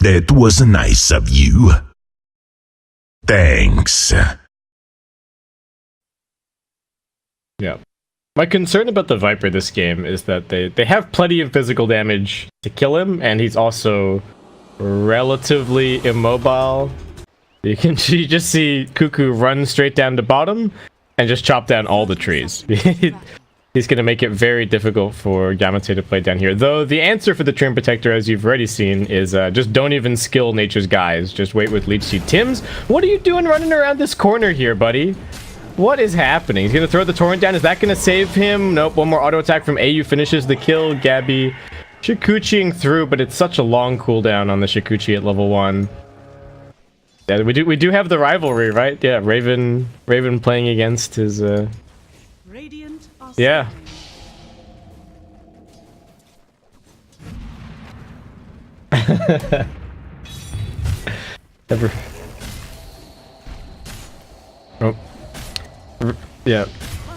That was nice of you. Thanks. Yeah. My concern about the Viper this game is that they have plenty of physical damage to kill him, and he's also relatively immobile. You just see Cuckoo run straight down to bottom and just chop down all the trees. He's going to make it very difficult for Yamate to play down here. Though the answer for the Trim Protector, as you've already seen, is just don't even skill Nature's Guise. Just wait with Leech Seed. Tims, what are you doing running around this corner here, buddy? What is happening? He's going to throw the Torrent down. Is that going to save him? Nope. One more auto attack from AU finishes the kill. Gabby Shikuchiing through, but it's such a long cooldown on the Shikuchi at level 1. Yeah, we do have the rivalry, right? Yeah, Raven playing against his yeah. Ever. Oh. Yeah.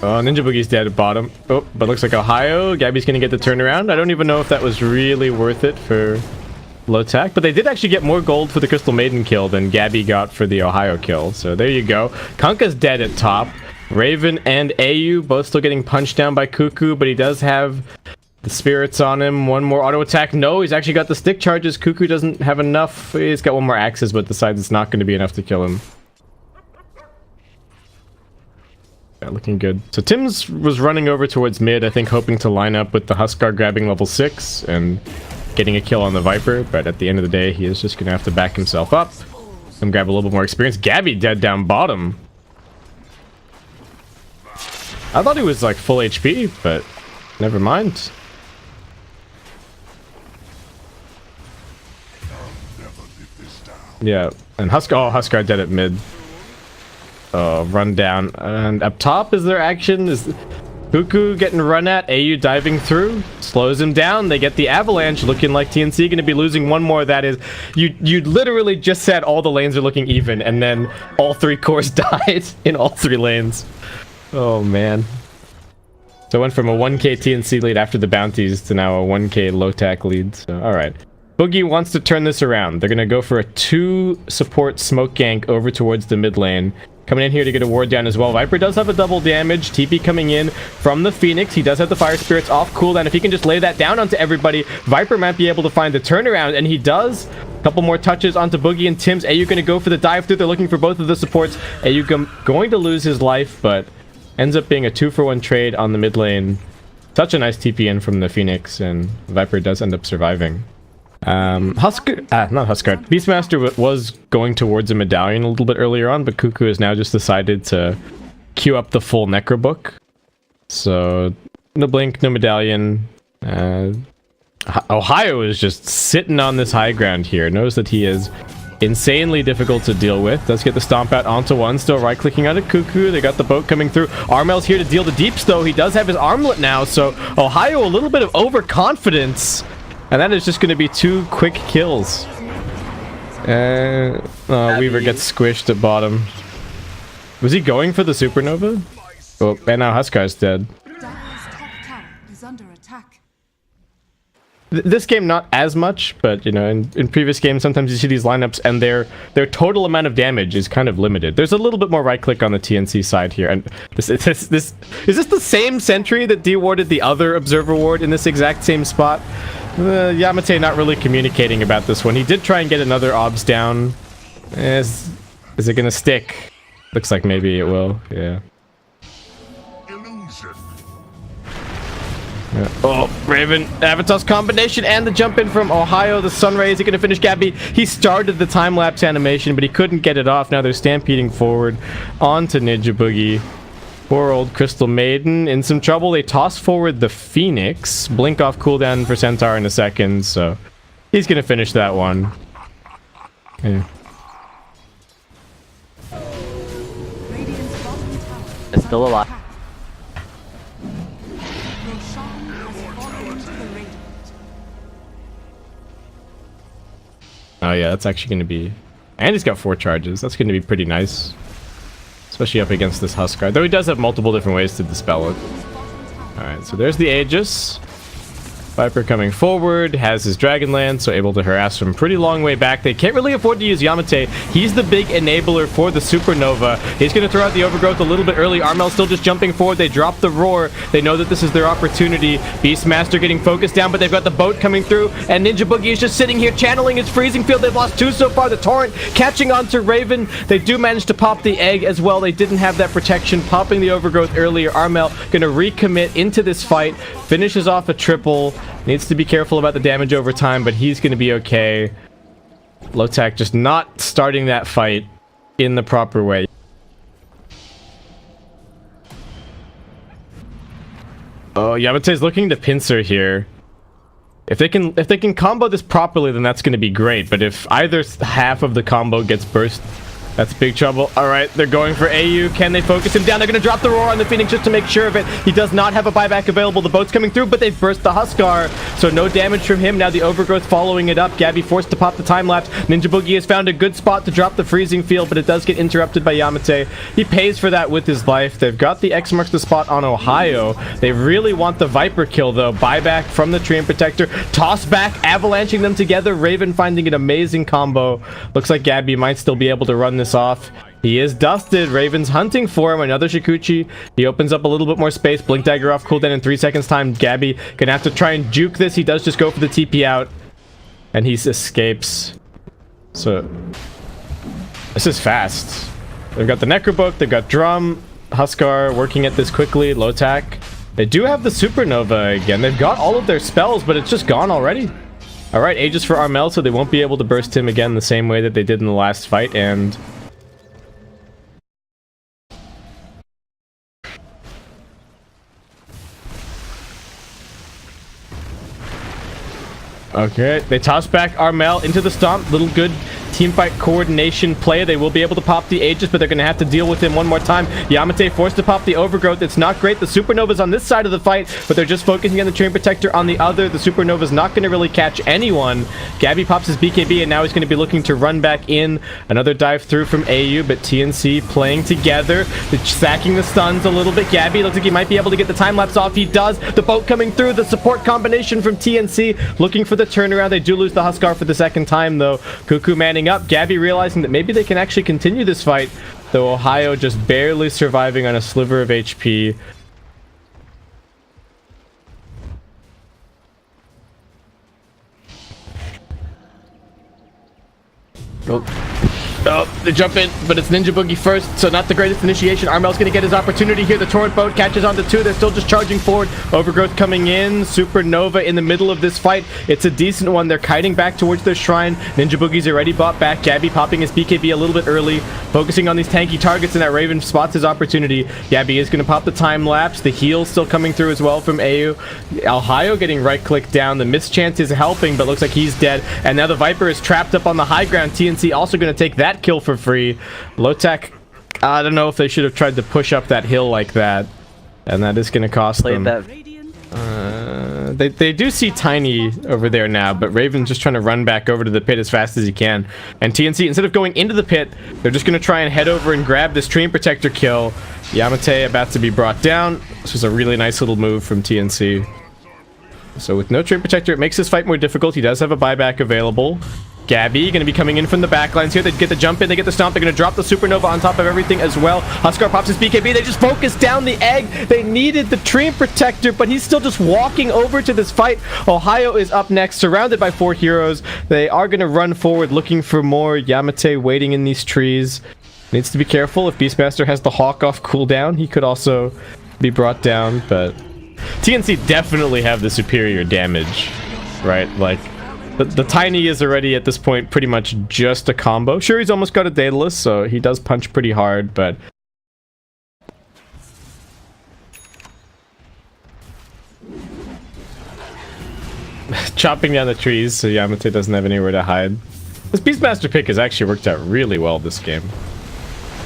Oh, Ninja Boogie's dead at bottom. Oh, but looks like Ohio. Gabby's gonna get the turnaround. I don't even know if that was really worth it for Lotac, but they did actually get more gold for the Crystal Maiden kill than Gabby got for the Ohio kill. So there you go. Kunkka's dead at top. Raven and AU both still getting punched down by Cuckoo, but he does have the spirits on him. One more auto attack. No, he's actually got the stick charges. Cuckoo doesn't have enough. He's got one more axes, but decides it's not going to be enough to kill him. Yeah, looking good. So Tims was running over towards mid, I think hoping to line up with the Huskar grabbing level 6 and getting a kill on the Viper, but at the end of the day, he is just going to have to back himself up and grab a little bit more experience. Gabby dead down bottom. I thought he was like full HP, but never mind. Yeah, and Huskar dead at mid. Run down. And up top, is there action? Is Cuckoo getting run at? AU diving through, slows him down. They get the avalanche, looking like TNC going to be losing one more. That is, you literally just said all the lanes are looking even, and then all 3 cores died in all 3 lanes. Oh man. So it went from a 1k TNC lead after the bounties to now a 1k Lotac lead. So alright. Boogie wants to turn this around. They're going to go for a 2 support smoke gank over towards the mid lane. Coming in here to get a ward down as well. Viper does have a double damage. TP coming in from the Phoenix. He does have the Fire Spirits off cooldown. If he can just lay that down onto everybody, Viper might be able to find the turnaround, and he does. A couple more touches onto Boogie and Tims. AU going to go for the dive through. They're looking for both of the supports. AU going to lose his life, but ends up being a 2-for-1 trade on the mid lane. Such a nice TP in from the Phoenix, and Viper does end up surviving. Not Huskar. Beastmaster was going towards a medallion a little bit earlier on, but Cuckoo has now just decided to queue up the full Necro book. So no blink, no medallion. Ohio is just sitting on this high ground here. Knows that he is insanely difficult to deal with. Does get the stomp out onto one. Still right clicking on a Cuckoo. They got the boat coming through. Armel's here to deal the deeps though. He does have his armlet now, so Ohio a little bit of overconfidence. And that is just going to be 2 quick kills. Weaver gets squished at bottom. Was he going for the supernova? Oh, and now Huskar's dead. This game not as much, but you know, in previous games sometimes you see these lineups and their total amount of damage is kind of limited. There's a little bit more right click on the TNC side here, and is this the same sentry that dewarded the other observer ward in this exact same spot? Yamate not really communicating about this one. He did try and get another obs down. Is it gonna stick? Looks like maybe it will. Yeah. Oh, Raven, Avatar's combination and the jump in from Ohio. The Sunrays are going to finish Gabby. He started the time-lapse animation, but he couldn't get it off. Now they're stampeding forward onto Ninja Boogie. Poor old Crystal Maiden in some trouble. They toss forward the Phoenix. Blink off cooldown for Centaur in a second, so he's going to finish that one. Yeah. It's still alive. Oh yeah, that's actually going to be... And he's got 4 charges. That's going to be pretty nice. Especially up against this Huskar. Though he does have multiple different ways to dispel it. Alright, so there's the Aegis. Viper coming forward, has his Dragonlance, so able to harass from pretty long way back. They can't really afford to use Yamate. He's the big enabler for the Supernova. He's going to throw out the Overgrowth a little bit early. Armel's still just jumping forward. They drop the Roar. They know that this is their opportunity. Beastmaster getting focused down, but they've got the boat coming through, and Ninja Boogie is just sitting here channeling his freezing field. They've lost 2 so far. The Torrent catching on to Raven. They do manage to pop the egg as well. They didn't have that protection, popping the Overgrowth earlier. Armel going to recommit into this fight, finishes off a triple. Needs to be careful about the damage over time, but he's going to be okay. Lotac just not starting that fight in the proper way. Oh, Yamate's looking to pincer here. If they can combo this properly, then that's going to be great. But if either half of the combo gets burst, that's big trouble. All right, they're going for AU. Can they focus him down? They're going to drop the Roar on the Phoenix just to make sure of it. He does not have a buyback available. The boat's coming through, but they've burst the Huskar, so no damage from him. Now the Overgrowth following it up. Gabby forced to pop the time lapse. Ninja Boogie has found a good spot to drop the freezing field, but it does get interrupted by Yamate. He pays for that with his life. They've got the X marks the spot on Ohio. They really want the Viper kill, though. Buyback from the Treant Protector. Toss back, avalanching them together. Raven finding an amazing combo. Looks like Gabby might still be able to run this off. He is dusted. Raven's hunting for him. Another Shikuchi. He opens up a little bit more space. Blink Dagger off cooldown in 3 seconds time. Gabby gonna have to try and juke this. He does just go for the TP out, and he escapes. So this is fast. They've got the Necrobook. They've got Drum. Huskar working at this quickly. Lotac. They do have the Supernova again. They've got all of their spells, but it's just gone already. All right, Aegis for Armel, so they won't be able to burst him again the same way that they did in the last fight. And okay, they toss back Armel into the stomp. Little good teamfight coordination play. They will be able to pop the Aegis, but they're going to have to deal with him one more time. Yamate forced to pop the Overgrowth. It's not great. The Supernova's on this side of the fight, but they're just focusing on the Treant Protector on the other. The Supernova's not going to really catch anyone. Gabby pops his BKB, and now he's going to be looking to run back in. Another dive through from AU, but TNC playing together. They're stacking the stuns a little bit. Gabby looks like he might be able to get the time lapse off. He does. The boat coming through. The support combination from TNC looking for the turnaround. They do lose the Huskar for the second time, though. Cuckoo manning up. Gabby realizing that maybe they can actually continue this fight, though Ohio just barely surviving on a sliver of HP. Oh, they jump in, but it's Ninja Boogie first, so not the greatest initiation. Armel's going to get his opportunity here. The Torrent boat catches onto 2. They're still just charging forward. Overgrowth coming in. Supernova in the middle of this fight. It's a decent one. They're kiting back towards their shrine. Ninja Boogie's already bought back. Gabby popping his BKB a little bit early, focusing on these tanky targets, and that Raven spots his opportunity. Gabby is going to pop the time lapse. The heal still coming through as well from AU. Ohio getting right-clicked down. The mischance is helping, but looks like he's dead. And now the Viper is trapped up on the high ground. TNC also going to take that kill for free. Lotac, I don't know if they should have tried to push up that hill like that, and that is going to cost them. They do see Tiny over there now, but Raven's just trying to run back over to the pit as fast as he can. And TNC, instead of going into the pit, they're just going to try and head over and grab this Treant Protector kill. Yamate about to be brought down. This was a really nice little move from TNC. So with no Treant Protector, it makes this fight more difficult. He does have a buyback available. Gabby going to be coming in from the backlines here. They get the jump in, they get the stomp. They're going to drop the Supernova on top of everything as well. Huskar pops his BKB. They just focus down the egg. They needed the Treant Protector, but he's still just walking over to this fight. Ohio is up next, surrounded by 4 heroes. They are going to run forward looking for more. Yamate waiting in these trees. Needs to be careful. If Beastmaster has the Hawk off cooldown, he could also be brought down, but TNC definitely have the superior damage, right? Like, the Tiny is already at this point pretty much just a combo. Sure, he's almost got a Daedalus, so he does punch pretty hard, but chopping down the trees so Yamate doesn't have anywhere to hide. This Beastmaster pick has actually worked out really well this game.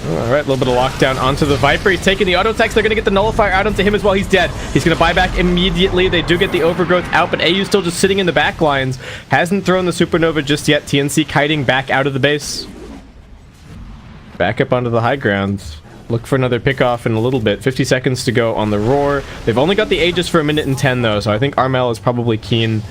Alright, a little bit of lockdown onto the Viper. He's taking the auto attacks. They're going to get the Nullifier out onto him as well. He's dead. He's going to buy back immediately. They do get the Overgrowth out, but AU's still just sitting in the back lines. Hasn't thrown the Supernova just yet. TNC kiting back out of the base. Back up onto the high ground. Look for another pickoff in a little bit. 50 seconds to go on the Roar. They've only got the Aegis for 1:10 though, so I think Armel is probably keen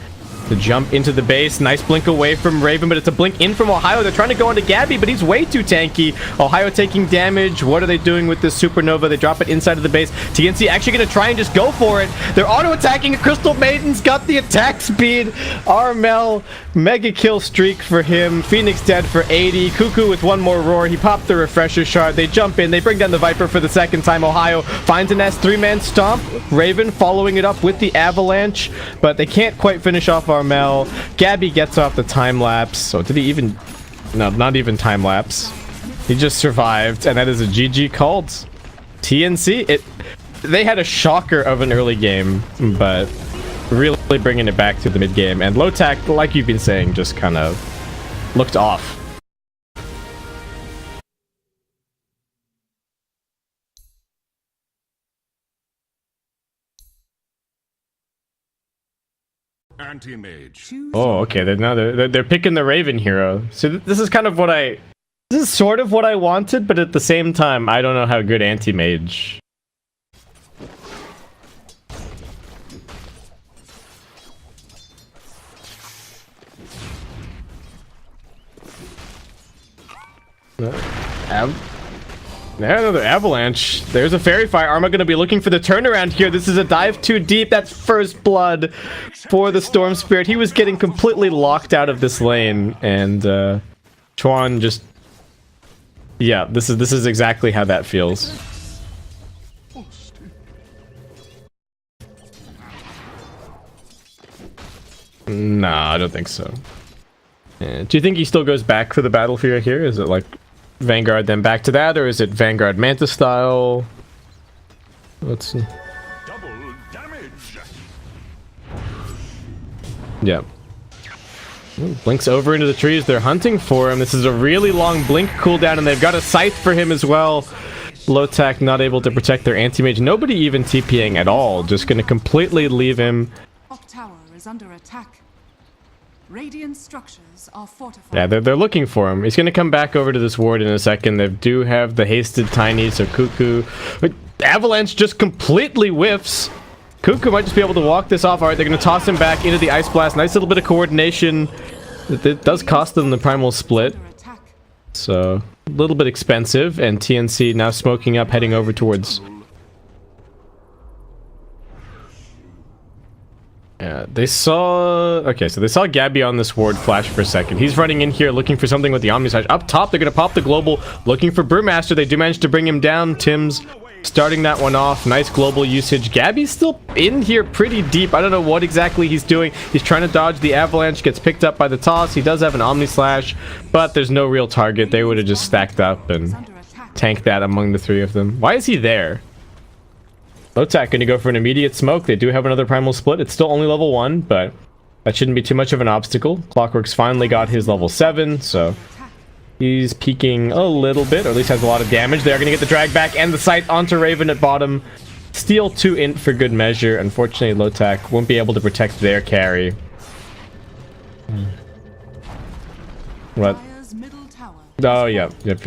to jump into the base. Nice blink away from Raven, but it's a blink in from Ohio. They're trying to go onto Gabby, but he's way too tanky. Ohio taking damage. What are they doing with this Supernova? They drop it inside of the base. TNC actually going to try and just go for it. They're auto-attacking. Crystal Maiden's got the attack speed. Armel, mega kill streak for him. Phoenix dead for 80. Cuckoo with one more Roar. He popped the refresher shard. They jump in. They bring down the Viper for the second time. Ohio finds an S3-man stomp. Raven following it up with the Avalanche, but they can't quite finish off Armel. Gabby gets off the time lapse. So did he even... No, not even time lapse. He just survived, and that is a GG called. TNC, they had a shocker of an early game, but really bringing it back to the mid game. And Lotac, like you've been saying, just kind of looked off. Anti-mage. Oh, okay. They're picking the Raven hero. So this is kind of what this is sort of what I wanted, but at the same time, I don't know how good anti-mage. Another Avalanche. There's a Fairy Fire. Arma going to be looking for the turnaround here. This is a dive too deep. That's first blood for the Storm Spirit. He was getting completely locked out of this lane, and Chuan just... Yeah, this is exactly how that feels. Nah, I don't think so. Do you think he still goes back for the Battlefield here? Is it like Vanguard then back to that, or is it Vanguard Manta style? Let's see. Double damage. Yep. Ooh, blinks over into the trees. They're hunting for him. This is a really long blink cooldown, and they've got a scythe for him as well. Lotac not able to protect their anti-mage. Nobody even TPing at all. Just going to completely leave him. Top tower is under attack. Radiant structures are fortified. Yeah, they're looking for him. He's going to come back over to this ward in a second. They do have the hasted Tiny, so Cuckoo... But Avalanche just completely whiffs. Cuckoo might just be able to walk this off. Alright, they're going to toss him back into the Ice Blast. Nice little bit of coordination. It does cost them the Primal Split. So, a little bit expensive. And TNC now smoking up, heading over towards... Yeah, they saw... Okay, so they saw Gabby on this ward flash for a second. He's running in here looking for something with the Omni Slash. Up top, they're going to pop the Global, looking for Brewmaster. They do manage to bring him down. Tim's starting that one off. Nice global usage. Gabby's still in here pretty deep. I don't know what exactly he's doing. He's trying to dodge the Avalanche, gets picked up by the toss. He does have an Omni Slash, but there's no real target. They would have just stacked up and tanked that among the three of them. Why is he there? Lotac going to go for an immediate smoke. They do have another Primal Split. It's still only level 1, but that shouldn't be too much of an obstacle. Clockwork's finally got his level 7, so he's peaking a little bit, or at least has a lot of damage. They're going to get the drag back and the sight onto Raven at bottom. Steal 2 int for good measure. Unfortunately, Lotac won't be able to protect their carry. What? Oh, yeah. Yep.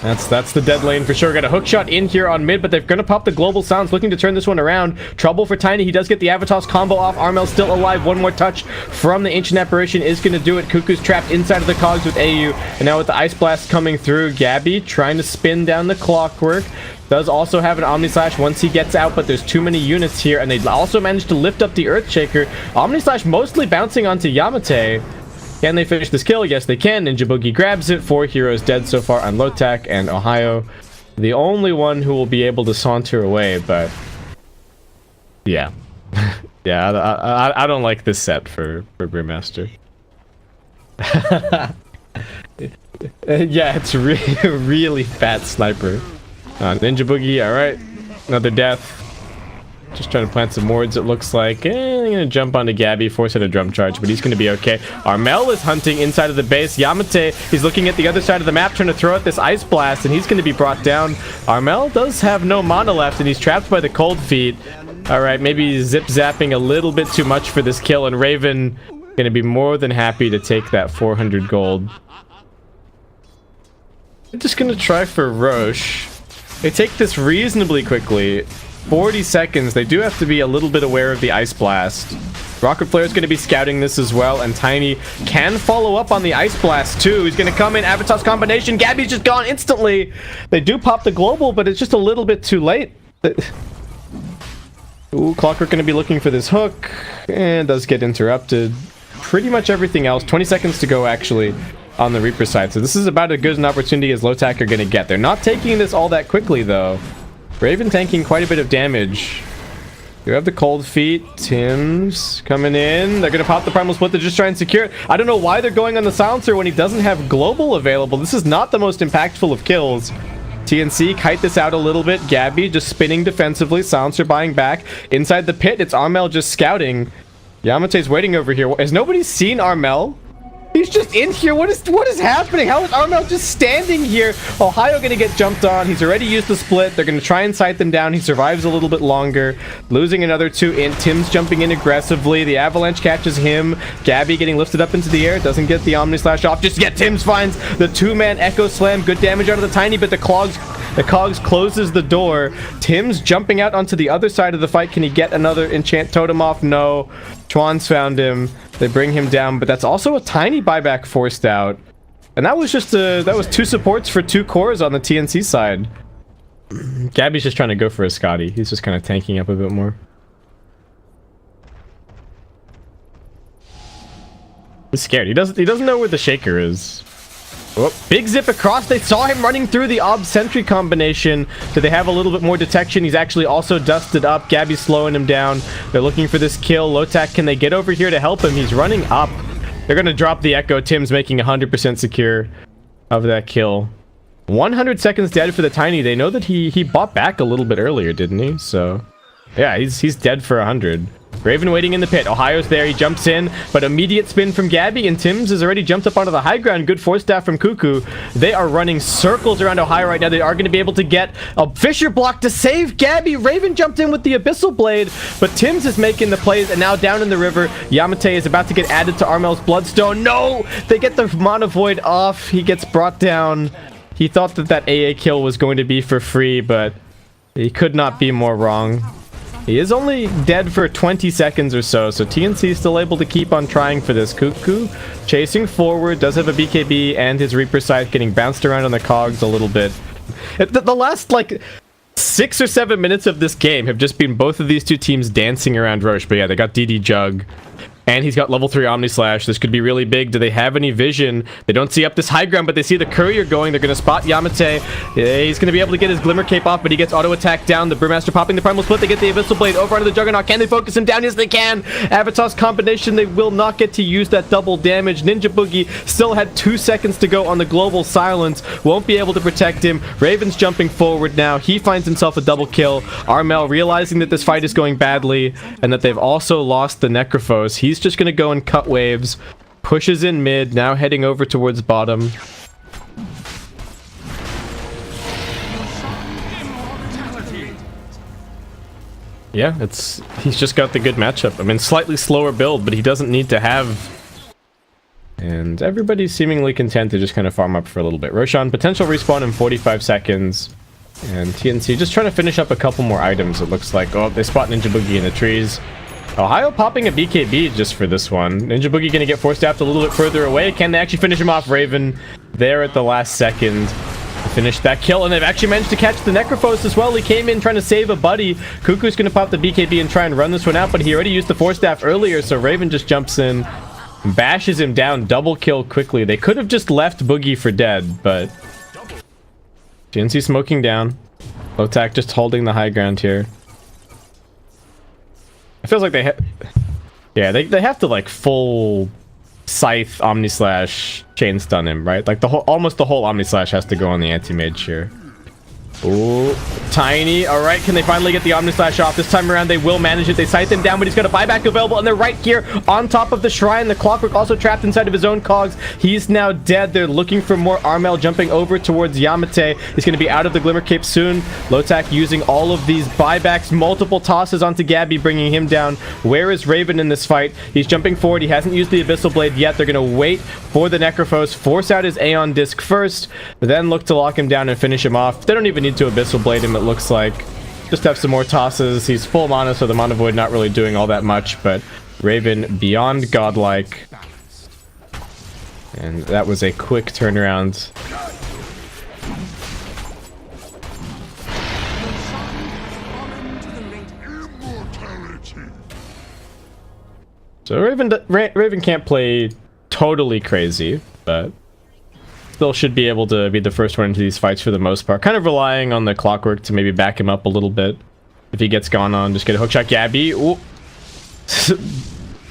That's the dead lane for sure. Got a hook shot in here on mid, but they're going to pop the global sounds, looking to turn this one around. Trouble for Tiny. He does get the Avatos combo off. Armel's still alive. One more touch from the Ancient Apparition is going to do it. Cuckoo's trapped inside of the cogs with AU. And now with the Ice Blast coming through, Gabby trying to spin down the Clockwork. Does also have an Omni Slash once he gets out, but there's too many units here. And they also managed to lift up the Earthshaker. Omni Slash mostly bouncing onto Yamate. Can they finish this kill? Yes, they can. Ninja Boogie grabs it. 4 heroes dead so far on Lotac, and Ohio, the only one who will be able to saunter away, but... Yeah. Yeah, I don't like this set for Brewmaster. Yeah, it's really fat sniper. Ninja Boogie, alright. Another death. Just trying to plant some wards, it looks like. I'm gonna jump onto Gabby, force it a drum charge, but he's gonna be okay. Armel is hunting inside of the base. Yamate, he's looking at the other side of the map, trying to throw out this Ice Blast, and he's gonna be brought down. Armel does have no mana left, and he's trapped by the Cold Feet. Alright, maybe zip-zapping a little bit too much for this kill, and Raven gonna be more than happy to take that 400 gold. I'm just gonna try for Roche. They take this reasonably quickly. 40 seconds. They do have to be a little bit aware of the Ice Blast. Rocket Flare is going to be scouting this as well, and Tiny can follow up on the Ice Blast too. He's going to come in, Avatar's combination. Gabby's just gone instantly. They do pop the global, but it's just a little bit too late. Ooh, Clockwork going to be looking for this hook, and does get interrupted. Pretty much everything else. 20 seconds to go actually on the Reaper side, so this is about as good an opportunity as Lotac are going to get. They're not taking this all that quickly though. Raven tanking quite a bit of damage. You have the cold feet. Tim's coming in. They're going to pop the primal split to just try and secure it. I don't know why they're going on the silencer when he doesn't have global available. This is not the most impactful of kills. TNC kite this out a little bit. Gabby just spinning defensively. Silencer buying back. Inside the pit, it's Armel just scouting. Yamate's waiting over here. Has nobody seen Armel? He's just in here. What is happening? How is Armel just standing here? Ohio gonna get jumped on. He's already used the split. They're gonna try and sight them down. He survives a little bit longer. Losing another 2 in. Tim's jumping in aggressively. The avalanche catches him. Gabby getting lifted up into the air. Doesn't get the Omni Slash off. Just yet Tim's finds the 2-man Echo Slam. Good damage out of the Tiny, but the Cogs closes the door. Tim's jumping out onto the other side of the fight. Can he get another enchant totem off? No. Chuan's found him. They bring him down, but that's also a Tiny buyback forced out. And that was just that was 2 supports for 2 cores on the TNC side. Gabby's just trying to go for a Scotty. He's just kind of tanking up a bit more. He's scared. He doesn't know where the shaker is. Oh, big zip across. They saw him running through the Ob Sentry combination. Do they have a little bit more detection? He's actually also dusted up. Gabby's slowing him down. They're looking for this kill. Lotac, can they get over here to help him? He's running up. They're going to drop the Echo. Tim's making 100% secure of that kill. 100 seconds dead for the Tiny. They know that he bought back a little bit earlier, didn't he? So, yeah, he's dead for 100. Raven waiting in the pit. Ohio's there. He jumps in, but immediate spin from Gabby, and Tim's has already jumped up onto the high ground. Good force staff from Cuckoo. They are running circles around Ohio right now. They are going to be able to get a Fissure block to save Gabby. Raven jumped in with the Abyssal Blade, but Tim's is making the plays, and now down in the river, Yamate is about to get added to Armel's Bloodstone. No! They get the Mana Void off. He gets brought down. He thought that AA kill was going to be for free, but he could not be more wrong. He is only dead for 20 seconds or so, so TNC is still able to keep on trying for this. Cuckoo chasing forward, does have a BKB, and his Reaper Scythe getting bounced around on the cogs a little bit. The last, like, 6 or 7 minutes of this game have just been both of these two teams dancing around Roche, but yeah, they got DD Jug. And he's got level 3 Omni Slash. This could be really big. Do they have any vision? They don't see up this high ground, but they see the courier going. They're going to spot Yamate. He's going to be able to get his Glimmer Cape off, but he gets auto attack down. The Brewmaster popping the Primal Split. They get the Abyssal Blade over onto the Juggernaut. Can they focus him down? Yes, they can. Avatar's combination. They will not get to use that double damage. Ninja Boogie still had 2 seconds to go on the global silence. Won't be able to protect him. Raven's jumping forward now. He finds himself a double kill. Armel realizing that this fight is going badly and that they've also lost the Necrophos. He's just going to go and cut waves, pushes in mid, now heading over towards bottom. Yeah, he's just got the good matchup. I mean, slightly slower build, but he doesn't need to have. And everybody's seemingly content to just kind of farm up for a little bit. Roshan, potential respawn in 45 seconds. And TNC just trying to finish up a couple more items, it looks like. Oh, they spot Ninja Boogie in the trees. Ohio popping a BKB just for this one. Ninja Boogie gonna get force staffed a little bit further away. Can they actually finish him off? Raven there at the last second to finish that kill, and they've actually managed to catch the Necrophos as well. He came in trying to save a buddy. Cuckoo's gonna pop the BKB and try and run this one out, but he already used the force staff earlier, so Raven just jumps in, bashes him down, double kill quickly. They could have just left Boogie for dead, but GNC smoking down. Lotac just holding the high ground here. It feels like they have to like full Scythe Omni Slash chain stun him, right? Like almost the whole Omni Slash has to go on the anti-mage here. Ooh, Tiny. All right, can they finally get the Omni Slash off? This time around, they will manage it. They sight them down, but he's got a buyback available, and they're right here on top of the shrine. The Clockwork also trapped inside of his own cogs. He's now dead. They're looking for more. Armel jumping over towards Yamate. He's going to be out of the Glimmer Cape soon. Lotac using all of these buybacks, multiple tosses onto Gabby, bringing him down. Where is Raven in this fight? He's jumping forward. He hasn't used the Abyssal Blade yet. They're going to wait for the Necrophos, force out his Aeon Disc first, then look to lock him down and finish him off. They don't even need to Abyssal Blade him, it looks like. Just have some more tosses. He's full mana, so the Mana Void not really doing all that much, but Raven beyond godlike. And that was a quick turnaround. So Raven can't play totally crazy, but still should be able to be the first one into these fights for the most part. Kind of relying on the Clockwork to maybe back him up a little bit. If he gets gone on, just get a hookshot Gabby. Ooh.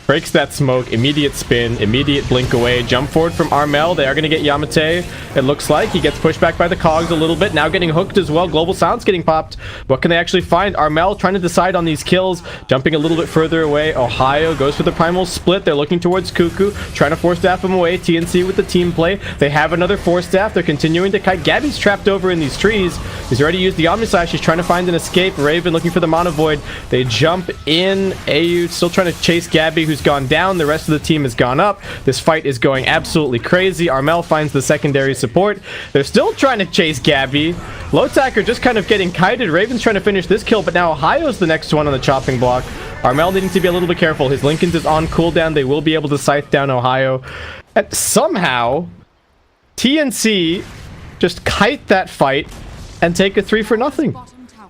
Breaks that smoke, immediate spin, immediate blink away, jump forward from Armel. They are going to get Yamate. It looks like he gets pushed back by the cogs a little bit. Now getting hooked as well. Global Silence getting popped. What can they actually find? Armel trying to decide on these kills, jumping a little bit further away. Ohio goes for the primal split. They're looking towards Cuckoo, trying to force staff him away. TNC with the team play. They have another force staff. They're continuing to kite. Gabby's trapped over in these trees. He's already used the Omni Slash. He's trying to find an escape. Raven looking for the Mana Void. They jump in. AU still trying to chase Gabby, who's gone down. The rest of the team has gone up. This fight is going absolutely crazy. Armel finds the secondary support. They're still trying to chase Gabby. Lotac are just kind of getting kited. Raven's trying to finish this kill, but now Ohio's the next one on the chopping block. Armel needing to be a little bit careful. His Lincoln's is on cooldown. They will be able to scythe down Ohio. And somehow, TNC just kite that fight and take a 3-for-0. Bottom tower.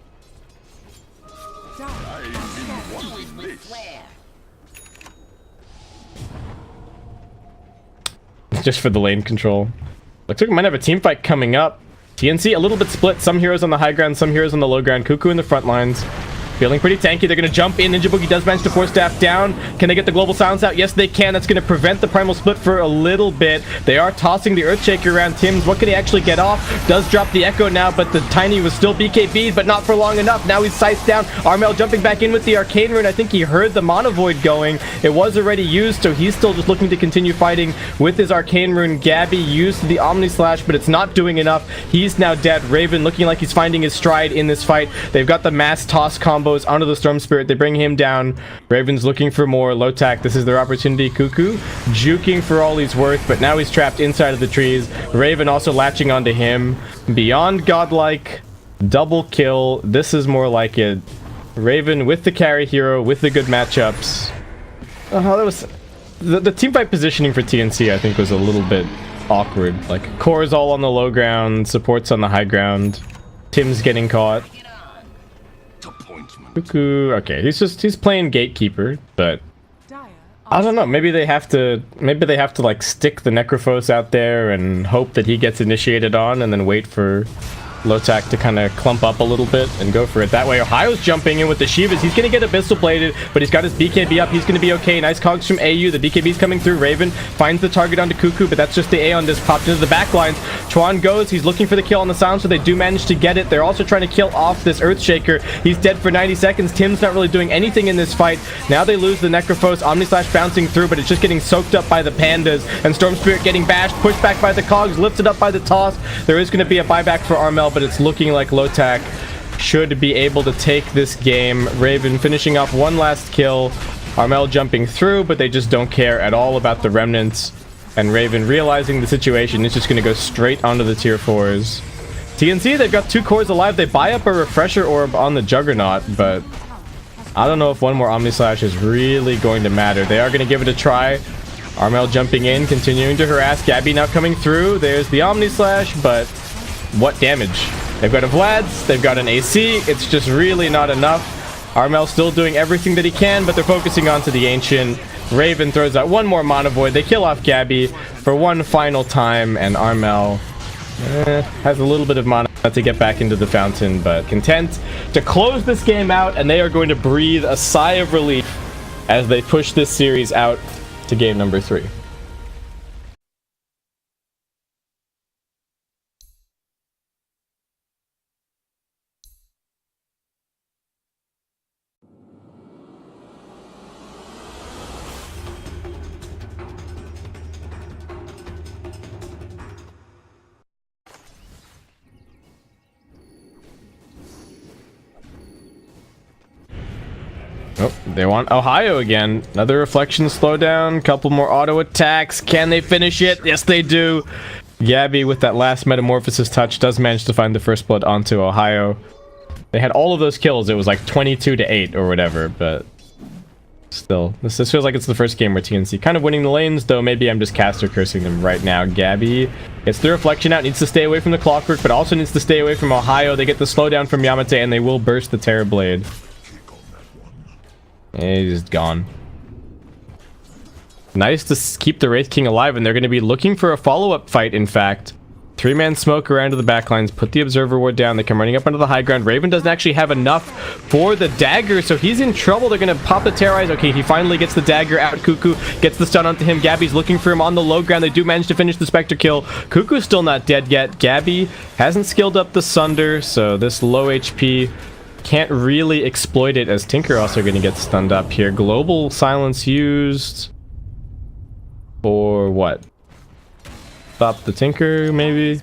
Just for the lane control. Looks like we might have a team fight coming up. TNC a little bit split. Some heroes on the high ground, some heroes on the low ground. Cuckoo in the front lines. Feeling pretty tanky. They're going to jump in. Ninja Boogie does manage to force staff down. Can they get the Global Silence out? Yes, they can. That's going to prevent the Primal Split for a little bit. They are tossing the Earthshaker around. Tim's, what can he actually get off? Does drop the Echo now, but the Tiny was still BKB'd, but not for long enough. Now he's scythed down. Armel jumping back in with the Arcane Rune. I think he heard the Mana Void going. It was already used, so he's still just looking to continue fighting with his Arcane Rune. Gabby used the Omni Slash, but it's not doing enough. He's now dead. Raven looking like he's finding his stride in this fight. They've got the mass toss combos onto the Storm Spirit. They bring him down. Raven's looking for more. Lotac, this is their opportunity. Cuckoo juking for all he's worth, but now he's trapped inside of the trees. Raven also latching onto him. Beyond godlike. Double kill. This is more like it. Raven with the carry hero, with the good matchups. That was the team fight positioning for TNC, I think, was a little bit awkward. Like, Core's all on the low ground, support's on the high ground. Tim's getting caught. Cuckoo. Okay, he's playing gatekeeper, but I don't know. Maybe they have to like stick the Necrophos out there and hope that he gets initiated on, and then wait for Lotac to kind of clump up a little bit and go for it that way. Ohio's jumping in with the Shivas. He's going to get Abyssal Bladed, but he's got his BKB up. He's going to be okay. Nice cogs from AU. The BKB's coming through. Raven finds the target onto Cuckoo, but that's just the Aeon Disc popped into the back lines. Chuan goes. He's looking for the kill on the Silencer. They do manage to get it. They're also trying to kill off this Earthshaker. He's dead for 90 seconds. Tim's not really doing anything in this fight. Now they lose the Necrophos. Omni Slash bouncing through, but it's just getting soaked up by the Pandas. And Storm Spirit getting bashed, pushed back by the cogs, lifted up by the toss. There is going to be a buyback for Armel, but it's looking like Lotac should be able to take this game. Raven finishing off one last kill. Armel jumping through, but they just don't care at all about the remnants. And Raven, realizing the situation, is just going to go straight onto the tier 4s. TNC, they've got 2 cores alive. They buy up a refresher orb on the Juggernaut, but I don't know if one more Omni Slash is really going to matter. They are going to give it a try. Armel jumping in, continuing to harass. Gabby now coming through. There's the Omni Slash, but what damage? They've got a Vlad's, they've got an AC. It's just really not enough. Armel still doing everything that he can, but they're focusing onto the Ancient. Raven throws out one more Mana Void. They kill off Gabby for one final time, and Armel has a little bit of mana to get back into the fountain, but content to close this game out, and they are going to breathe a sigh of relief as they push this series out to game number 3. Oh, they want Ohio again. Another reflection slowdown. Couple more auto attacks. Can they finish it? Yes, they do. Gabby with that last metamorphosis touch does manage to find the first blood onto Ohio. They had all of those kills. It was like 22-8 or whatever, but still. This feels like it's the first game where TNC kind of winning the lanes, though maybe I'm just caster cursing them right now. Gabby gets the reflection out, needs to stay away from the clockwork, but also needs to stay away from Ohio. They get the slowdown from Yamate, and they will burst the Terror Blade. And he's gone. Nice to keep the Wraith King alive, and they're going to be looking for a follow-up fight, in fact. 3-man smoke around to the backlines, put the Observer Ward down. They come running up onto the high ground. Raven doesn't actually have enough for the dagger, so he's in trouble. They're going to pop the Terrorize. Okay, he finally gets the dagger out. Cuckoo gets the stun onto him. Gabby's looking for him on the low ground. They do manage to finish the Spectre kill. Cuckoo's still not dead yet. Gabby hasn't skilled up the Sunder, so this low HP can't really exploit it, as Tinker also going to get stunned up here. Global Silence used for what? Stop the Tinker, maybe?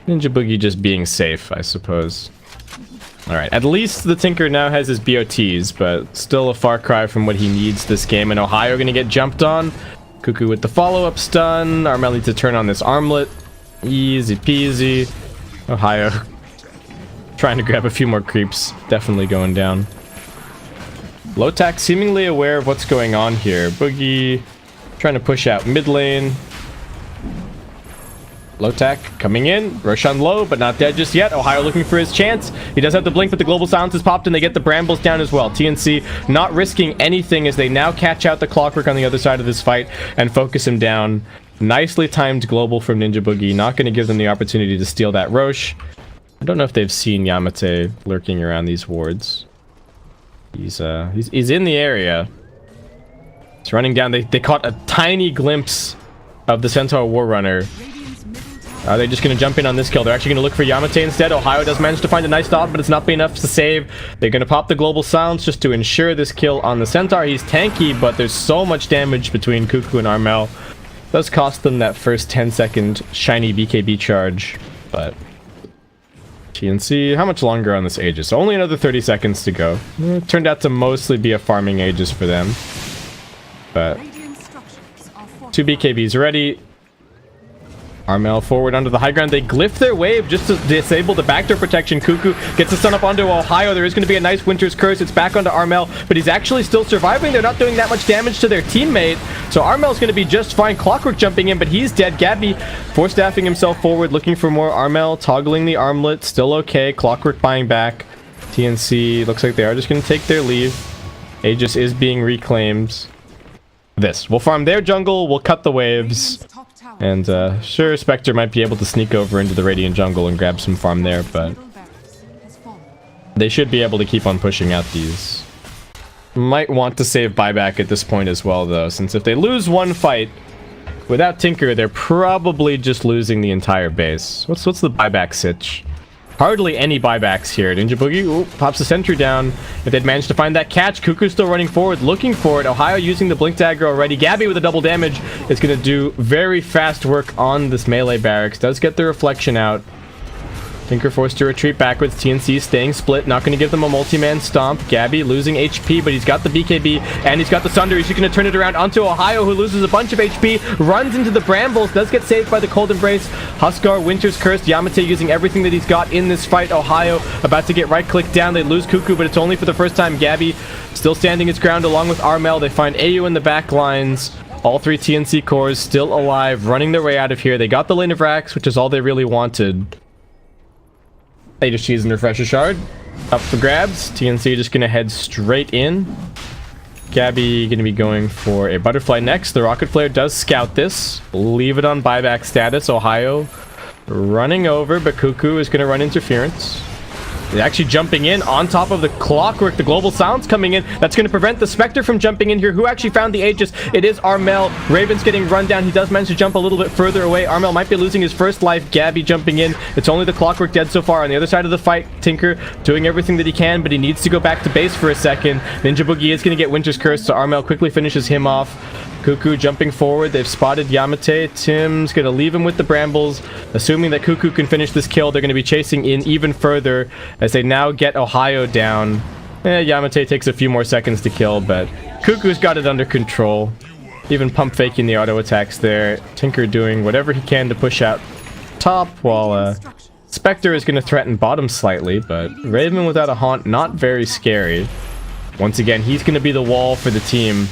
Ninja Boogie just being safe, I suppose. Alright, at least the Tinker now has his BOTs, but still a far cry from what he needs this game. And Ohio gonna get jumped on. Cuckoo with the follow-up stun. Armel needs to turn on this armlet. Easy peasy. Ohio trying to grab a few more creeps. Definitely going down. Lotac seemingly aware of what's going on here. Boogie trying to push out mid lane. Lotac coming in. Roshan low, but not dead just yet. Ohio looking for his chance. He does have the blink, but the global silence is popped, and they get the brambles down as well. TNC not risking anything as they now catch out the clockwork on the other side of this fight and focus him down. Nicely timed global from Ninja Boogie. Not going to give them the opportunity to steal that Rosh. I don't know if they've seen Yamate lurking around these wards. He's in the area. He's running down. They caught a tiny glimpse of the Centaur War Runner. Are they just going to jump in on this kill? They're actually going to look for Yamate instead. Ohio does manage to find a nice dot, but it's not be enough to save. They're going to pop the global silence just to ensure this kill on the Centaur. He's tanky, but there's so much damage between Cuckoo and Armel. Does cost them that first 10-second shiny BKB charge, but TNC, how much longer on this Aegis? Only another 30 seconds to go. It turned out to mostly be a farming Aegis for them. But 2 BKBs ready. Armel forward onto the high ground. They glyph their wave just to disable the backdoor protection. Cuckoo gets the stun up onto Ohio. There is going to be a nice Winter's Curse. It's back onto Armel, but he's actually still surviving. They're not doing that much damage to their teammate, so Armel's going to be just fine. Clockwork jumping in, but he's dead. Gabby force-staffing himself forward, looking for more. Armel toggling the armlet. Still okay. Clockwork buying back. TNC looks like they are just going to take their leave. Aegis is being reclaimed. We'll farm their jungle. We'll cut the waves. And sure, Spectre might be able to sneak over into the Radiant jungle and grab some farm there, but they should be able to keep on pushing out these. Might want to save buyback at this point as well, though, since if they lose one fight without Tinker, they're probably just losing the entire base. What's the buyback sitch? Hardly any buybacks here. Ninja Boogie pops the sentry down. If they'd managed to find that catch, Cuckoo's still running forward, looking for it. Ohio using the blink dagger already. Gabby with a double damage is going to do very fast work on this melee barracks. Does get the reflection out. Tinker forced to retreat backwards. TNC staying split. Not going to give them a multi-man stomp. Gabby losing HP, but he's got the BKB and he's got the Sunder. He's just going to turn it around onto Ohio, who loses a bunch of HP. Runs into the brambles. Does get saved by the Cold Embrace. Huskar, Winter's Curse. Yamate using everything that he's got in this fight. Ohio about to get right-clicked down. They lose Cuckoo, but it's only for the first time. Gabby still standing his ground along with Armel. They find AU in the back lines. All 3 TNC cores still alive, running their way out of here. They got the Lane of Rax, which is all they really wanted. They just cheese and refresh a shard. Up for grabs. TNC just going to head straight in. Gabby going to be going for a butterfly next. The rocket flare does scout this. Leave it on buyback status. Ohio running over, but Cuckoo is going to run interference. They're actually jumping in on top of the clockwork. The global silence coming in. That's going to prevent the Spectre from jumping in here. Who actually found the Aegis? It is Armel. Raven's getting run down. He does manage to jump a little bit further away. Armel might be losing his first life. Gabby jumping in. It's only the clockwork dead so far. On the other side of the fight, Tinker doing everything that he can, but he needs to go back to base for a second. Ninja Boogie is going to get Winter's Curse, so Armel quickly finishes him off. Cuckoo jumping forward. They've spotted Yamate. Tim's going to leave him with the brambles. Assuming that Cuckoo can finish this kill, they're going to be chasing in even further as they now get Ohio down. Yamate takes a few more seconds to kill, but Cuckoo's got it under control. Even pump faking the auto attacks there. Tinker doing whatever he can to push out top, while Spectre is going to threaten bottom slightly, but Raven without a haunt, not very scary. Once again, he's going to be the wall for the team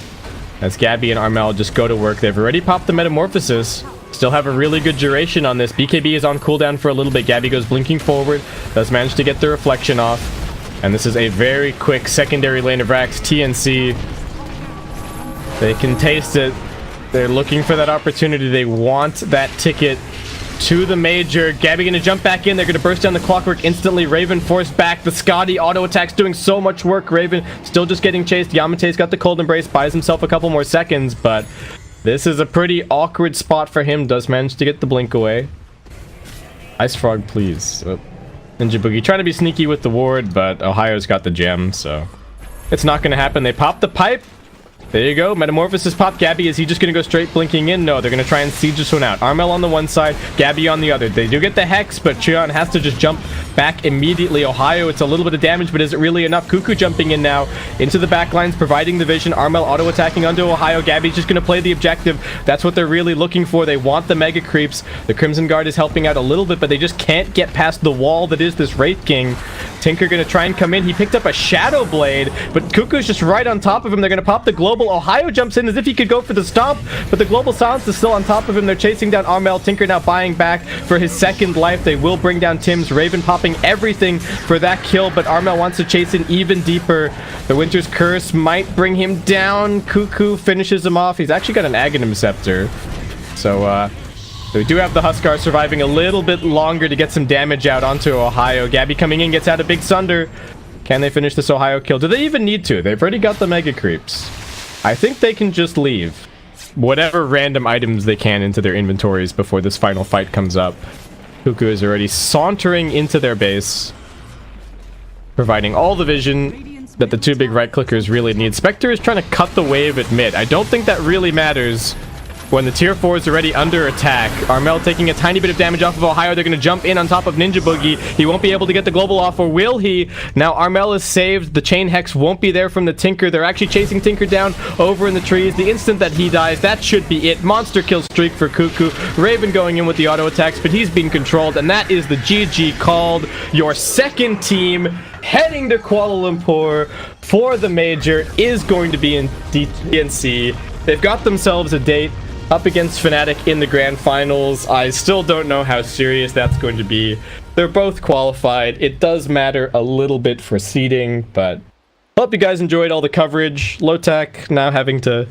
as Gabby and Armel just go to work. They've already popped the Metamorphosis. Still have a really good duration on this. BKB is on cooldown for a little bit. Gabby goes blinking forward. Does manage to get the reflection off. And this is a very quick secondary lane of Rax. TNC. They can taste it. They're looking for that opportunity. They want that ticket to the major. Gabby gonna jump back in. They're gonna burst down the clockwork instantly. Raven forced back. The Scotty auto attack's doing so much work. Raven still just getting chased. Yamate's got the cold embrace. Buys himself a couple more seconds, but this is a pretty awkward spot for him. Does manage to get the blink away. Ice Frog, please. Oh. Ninja Boogie trying to be sneaky with the ward, but Ohio's got the gem, so it's not gonna happen. They pop the pipe. There you go. Metamorphosis pop. Gabby, is he just going to go straight blinking in? No, they're going to try and siege this one out. Armel on the one side, Gabby on the other. They do get the Hex, but Cheon has to just jump back immediately. Ohio, it's a little bit of damage, but is it really enough? Cuckoo jumping in now into the backlines, providing the vision. Armel auto-attacking onto Ohio. Gabby's just going to play the objective. That's what they're really looking for. They want the Mega Creeps. The Crimson Guard is helping out a little bit, but they just can't get past the wall that is this Wraith King. Tinker going to try and come in. He picked up a Shadow Blade, but Cuckoo's just right on top of him. They're going to pop the Global. Ohio jumps in as if he could go for the stomp, but the Global Silence is still on top of him. They're chasing down Armel. Tinker now buying back for his second life. They will bring down Tim's. Raven popping everything for that kill, but Armel wants to chase in even deeper. The Winter's Curse might bring him down. Cuckoo finishes him off. He's actually got an Aghanim Scepter. So we do have the Huskar surviving a little bit longer to get some damage out onto Ohio. Gabby coming in, gets out a big Sunder. Can they finish this Ohio kill? Do they even need to? They've already got the Mega Creeps. I think they can just leave whatever random items they can into their inventories before this final fight comes up. Cuckoo is already sauntering into their base, providing all the vision that the two big right clickers really need. Spectre is trying to cut the wave at mid. I don't think that really matters when the tier 4 is already under attack. Armel taking a tiny bit of damage off of Ohio. They're going to jump in on top of Ninja Boogie. He won't be able to get the global off, or will he? Now Armel is saved. The chain hex won't be there from the Tinker. They're actually chasing Tinker down over in the trees. The instant that he dies, that should be it. Monster kill streak for Cuckoo. Raven going in with the auto attacks, but he's being controlled, and that is the GG called. Your second team heading to Kuala Lumpur for the major is going to be in TNC. They've got themselves a date up against Fnatic in the grand finals. I still don't know how serious that's going to be. They're both qualified. It does matter a little bit for seeding, but hope you guys enjoyed all the coverage. Lotac now having to